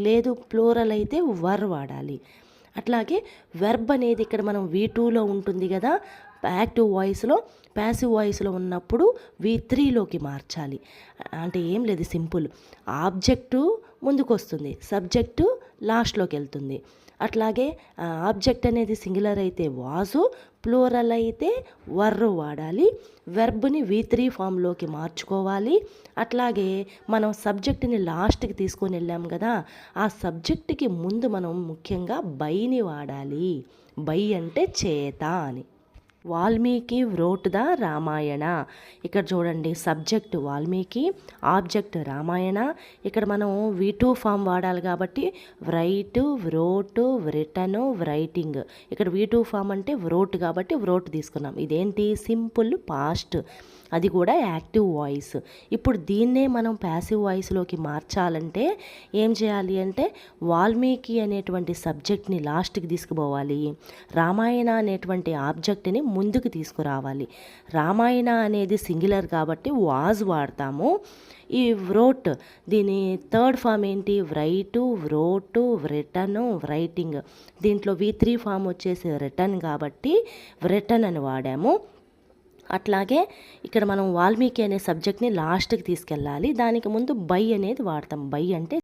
లేదు ప్లూరల్ అయితే వర్ వాడాలి. అట్లాగే వెర్బ్ అనేది ఇక్కడ మనం V2లో ఉంటుంది కదా, యాక్టివ్ వాయిస్లో. ప్యాసివ్ వాయిస్లో ఉన్నప్పుడు V3లోకి మార్చాలి. అంటే ఏం లేదు, సింపుల్. ఆబ్జెక్టు ముందుకు వస్తుంది, సబ్జెక్టు లాస్ట్లోకి వెళ్తుంది. అట్లాగే ఆబ్జెక్ట్ అనేది సింగులర్ అయితే వాజు, ప్లూరల్ అయితే వర్రు వాడాలి. వెర్బ్ని V3 ఫామ్లోకి మార్చుకోవాలి. అట్లాగే మనం సబ్జెక్ట్ని లాస్ట్కి తీసుకొని వెళ్ళాం కదా, ఆ సబ్జెక్ట్కి ముందు మనం ముఖ్యంగా బైని వాడాలి. బై అంటే చేత అని. Valmiki wrote the Ramayana. ఇక్కడ చూడండి, సబ్జెక్ట్ వాల్మీకి, ఆబ్జెక్ట్ రామాయణ. ఇక్కడ మనం V2 ఫామ్ వాడాలి కాబట్టి రైట్, వ్రోట్, రిటన్, రైటింగ్. ఇక్కడ V2 ఫామ్ అంటే వ్రోట్ కాబట్టి వ్రోట్ తీసుకున్నాం. ఇదేంటి, సింపుల్ పాస్ట్, అది కూడా యాక్టివ్ వాయిస్. ఇప్పుడు దీన్నే మనం ప్యాసివ్ వాయిస్లోకి మార్చాలంటే ఏం చేయాలి అంటే, వాల్మీకి అనేటువంటి సబ్జెక్ట్ని లాస్ట్కి తీసుకుపోవాలి, రామాయణ అనేటువంటి ఆబ్జెక్ట్ని ముందుకు తీసుకురావాలి. రామాయణ అనేది సింగులర్ కాబట్టి వాజ్ వాడతాము. ఈ వ్రోట్, దీని థర్డ్ ఫామ్ ఏంటి, రైటు, వ్రోటు, రిటను, రైటింగ్. దీంట్లో V3 ఫామ్ వచ్చేసి రిటన్ కాబట్టి రిటన్ అని వాడాము. అట్లాగే ఇక్కడ మనం వాల్మీకి అనే సబ్జెక్ట్ని లాస్ట్కి తీసుకెళ్ళాలి, దానికి ముందు బై అనేది వాడతాం. బై అంటే